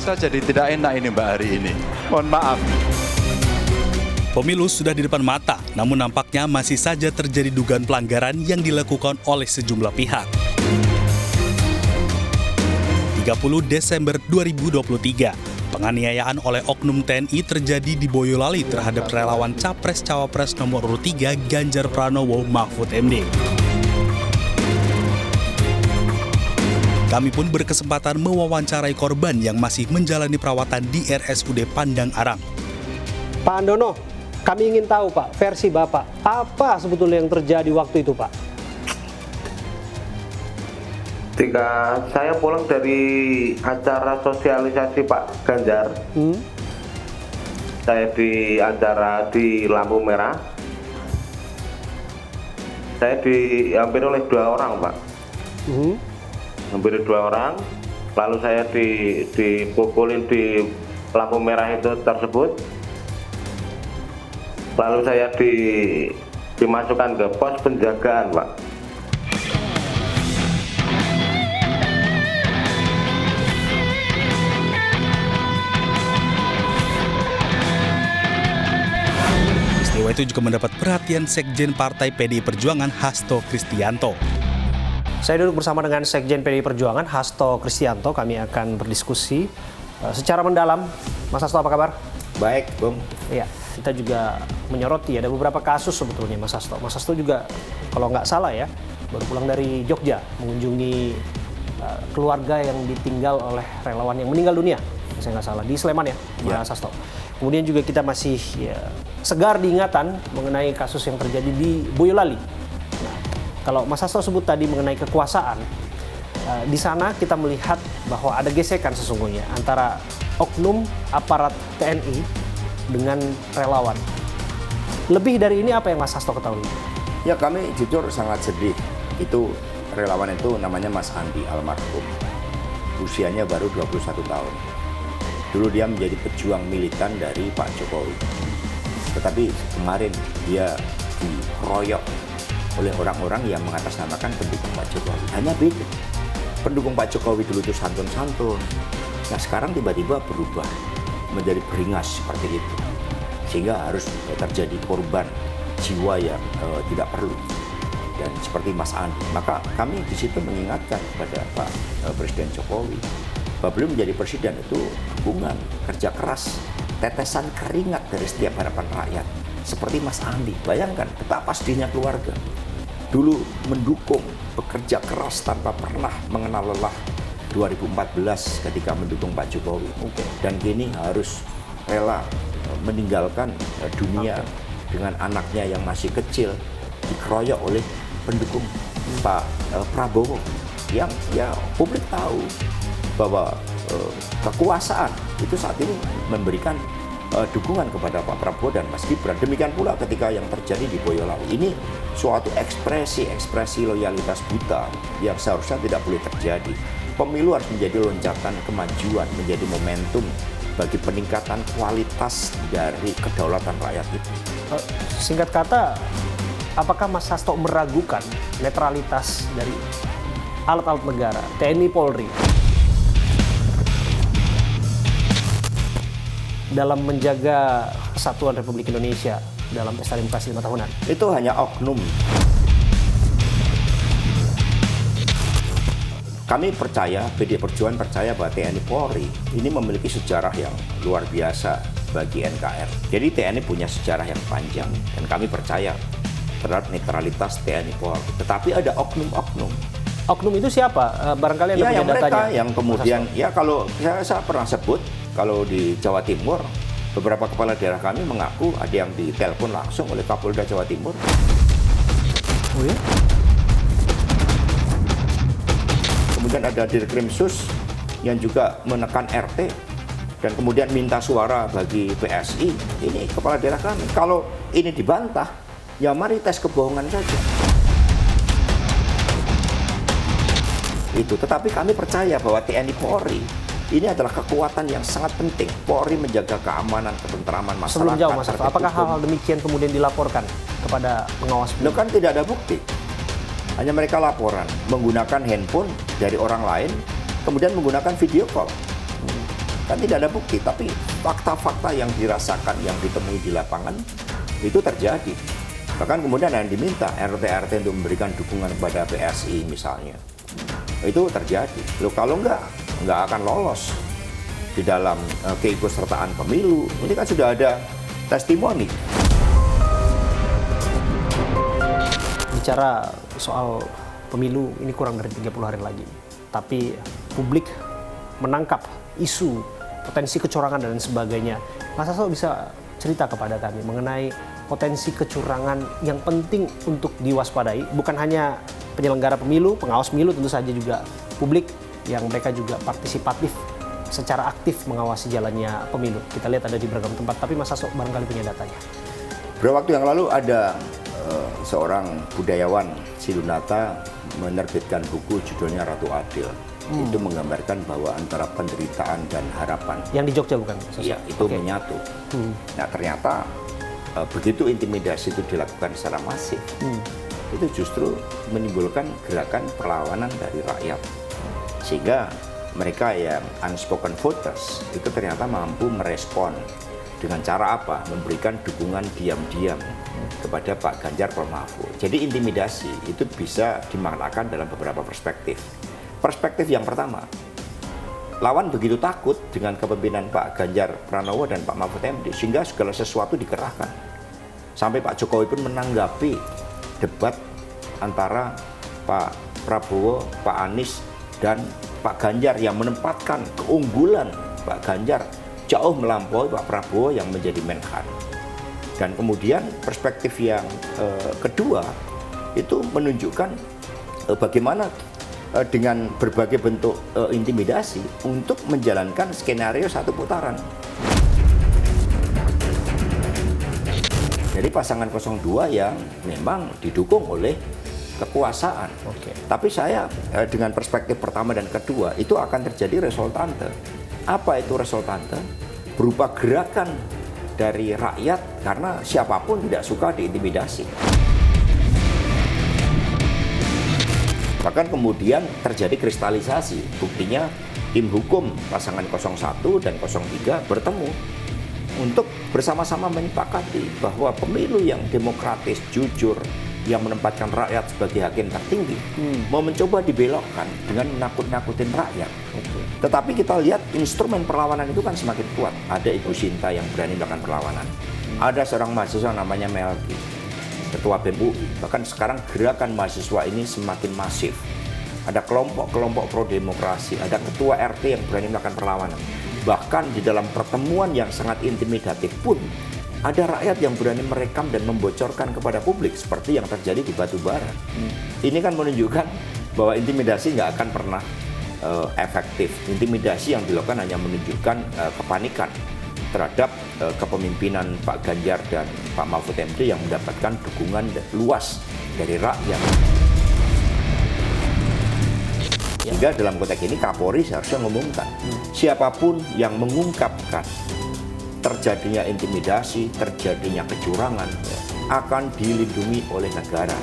merasa jadi tidak enak ini Mbak hari ini. Mohon maaf. Pemilu sudah di depan mata, namun nampaknya masih saja terjadi dugaan pelanggaran yang dilakukan oleh sejumlah pihak. 30 Desember 2023, penganiayaan oleh oknum TNI terjadi di Boyolali terhadap relawan Capres-Cawapres nomor urut 3 Ganjar Pranowo Mahfud MD. Kami pun berkesempatan mewawancarai korban yang masih menjalani perawatan di RSUD Pandang Arang. Pak Andono, kami ingin tahu Pak, versi Bapak, apa sebetulnya yang terjadi waktu itu Pak? Ketika saya pulang dari acara sosialisasi Pak Ganjar, saya di acara di lampu merah, saya dihampiri oleh 2 orang Pak. Hampir 2 orang, lalu saya dipukulin di lampu merah itu tersebut. Lalu saya dimasukkan ke pos penjagaan, Pak. Peristiwa itu juga mendapat perhatian Sekjen Partai PDI Perjuangan Hasto Kristianto. Saya duduk bersama dengan Sekjen PDI Perjuangan Hasto Kristianto. Kami akan berdiskusi secara mendalam. Mas Hasto, apa kabar? Baik, Bung. Iya, kita juga menyoroti ada beberapa kasus sebetulnya Mas Hasto. Mas Hasto juga kalau nggak salah ya, baru pulang dari Jogja mengunjungi keluarga yang ditinggal oleh relawan yang meninggal dunia. Saya nggak salah, di Sleman ya, Mas Hasto. Kemudian juga kita masih segar diingatan mengenai kasus yang terjadi di Boyolali. Nah, kalau Mas Hasto sebut tadi mengenai kekuasaan, di sana kita melihat bahwa ada gesekan sesungguhnya antara oknum aparat TNI dengan relawan. Lebih dari ini apa yang Mas Hasto ketahui? Ya, kami jujur sangat sedih. Itu relawan itu namanya Mas Andi almarhum. Usianya baru 21 tahun. Dulu dia menjadi pejuang militan dari Pak Jokowi. Tetapi kemarin dia dikeroyok oleh orang-orang yang mengatasnamakan pendukung Pak Jokowi. Hanya beda. Pendukung Pak Jokowi dulu itu santun-santun. Nah, sekarang tiba-tiba berubah menjadi beringas seperti itu. Sehingga harus terjadi korban jiwa yang tidak perlu. Dan seperti Mas Andi. Maka kami di situ mengingatkan kepada Pak Presiden Jokowi bahwa beliau menjadi presiden itu hubungan kerja keras, tetesan keringat dari setiap harapan rakyat. Seperti Mas Andi, bayangkan betapa sedihnya keluarga. Dulu mendukung, bekerja keras tanpa pernah mengenal lelah. 2014 ketika mendukung Pak Jokowi. Dan kini harus rela meninggalkan dunia dengan anaknya yang masih kecil, dikeroyok oleh pendukung Pak Prabowo. Yang ya publik tahu bahwa kekuasaan itu saat ini memberikan dukungan kepada Pak Prabowo dan Mas Gibran. Demikian pula ketika yang terjadi di Boyolali. Ini suatu ekspresi loyalitas buta yang seharusnya tidak boleh terjadi. Pemilu harus menjadi loncatan kemajuan, menjadi momentum bagi peningkatan kualitas dari kedaulatan rakyat itu. Singkat kata, apakah Mas Hasto meragukan netralitas dari alat-alat negara, TNI Polri, dalam menjaga kesatuan Republik Indonesia dalam pesta demokrasi 5 tahunan? Itu hanya oknum. Kami percaya, PDI Perjuangan percaya bahwa TNI Polri ini memiliki sejarah yang luar biasa bagi NKRI. Jadi TNI punya sejarah yang panjang dan kami percaya terhadap netralitas TNI Polri. Tetapi ada oknum-oknum. Oknum itu siapa? Barangkali Anda punya yang mereka datanya. yang kemudian, ya kalau saya pernah sebut, kalau di Jawa Timur, beberapa kepala daerah kami mengaku ada yang ditelepon langsung oleh Kapolda Jawa Timur. Oh ya? Kemudian ada Dirkrimsus yang juga menekan RT dan kemudian minta suara bagi PSI. Ini kepala daerah kami. Kalau ini dibantah, ya mari tes kebohongan saja. Itu. Tetapi kami percaya bahwa TNI Polri ini adalah kekuatan yang sangat penting. Polri menjaga keamanan, ketentraman masyarakat. Sebelum jauh Mas Hasto, apakah hal-hal demikian kemudian dilaporkan kepada pengawas pemilu? Kan tidak ada bukti. Hanya mereka laporan menggunakan handphone dari orang lain, kemudian menggunakan video call. Kan tidak ada bukti, tapi fakta-fakta yang dirasakan, yang ditemui di lapangan itu terjadi. Bahkan kemudian yang diminta RT-RT untuk memberikan dukungan kepada PSI misalnya, itu terjadi. Loh, kalau nggak akan lolos di dalam keikutsertaan pemilu. Ini kan sudah ada testimoni. Bicara soal pemilu, ini kurang dari 30 hari lagi. Tapi publik menangkap isu potensi kecurangan dan sebagainya. Mas Hasto bisa cerita kepada kami mengenai potensi kecurangan yang penting untuk diwaspadai, bukan hanya penyelenggara pemilu, pengawas pemilu, tentu saja juga publik yang mereka juga partisipatif secara aktif mengawasi jalannya pemilu. Kita lihat ada di beragam tempat, tapi Mas Hasto barangkali punya datanya. Beberapa waktu yang lalu ada seorang budayawan Sidunata menerbitkan buku judulnya Ratu Adil. Itu menggambarkan bahwa antara penderitaan dan harapan. Yang di Jogja bukan? Iya, itu menyatu. Nah, ternyata begitu intimidasi itu dilakukan secara masif, itu justru menimbulkan gerakan perlawanan dari rakyat. Sehingga mereka yang unspoken voters itu ternyata mampu merespon dengan cara apa? Memberikan dukungan diam-diam kepada Pak Ganjar Pranowo. Jadi intimidasi itu bisa dimaknakan dalam beberapa perspektif. Perspektif yang pertama, lawan begitu takut dengan kepemimpinan Pak Ganjar Pranowo dan Pak Mahfud MD sehingga segala sesuatu dikerahkan. Sampai Pak Jokowi pun menanggapi debat antara Pak Prabowo, Pak Anies, dan Pak Ganjar yang menempatkan keunggulan Pak Ganjar jauh melampaui Pak Prabowo yang menjadi Menhan. Dan kemudian perspektif yang kedua itu menunjukkan bagaimana dengan berbagai bentuk intimidasi untuk menjalankan skenario satu putaran. Jadi pasangan 02 yang memang didukung oleh kekuasaan. Tapi saya dengan perspektif pertama dan kedua itu akan terjadi resultante. Apa itu resultante? Berupa gerakan dari rakyat karena siapapun tidak suka diintimidasi. Bahkan kemudian terjadi kristalisasi. Buktinya tim hukum pasangan 01 dan 03 bertemu untuk bersama-sama menyepakati bahwa pemilu yang demokratis, jujur, yang menempatkan rakyat sebagai hakim tertinggi mau mencoba dibelokkan dengan menakut-nakutin rakyat. Tetapi kita lihat instrumen perlawanan itu kan semakin kuat. Ada Ibu Sinta yang berani melakukan perlawanan. Ada seorang mahasiswa namanya Melki, ketua BEM UI. Bahkan sekarang gerakan mahasiswa ini semakin masif. Ada kelompok-kelompok pro-demokrasi, ada ketua RT yang berani melakukan perlawanan. Bahkan di dalam pertemuan yang sangat intimidatif pun, ada rakyat yang berani merekam dan membocorkan kepada publik, seperti yang terjadi di Batubara. Ini kan menunjukkan bahwa intimidasi nggak akan pernah efektif. Intimidasi yang dilakukan hanya menunjukkan kepanikan terhadap kepemimpinan Pak Ganjar dan Pak Mahfud MD yang mendapatkan dukungan luas dari rakyat. Sehingga dalam konteks ini Kapolri seharusnya mengumumkan siapapun yang mengungkapkan terjadinya intimidasi, terjadinya kecurangan akan dilindungi oleh negara.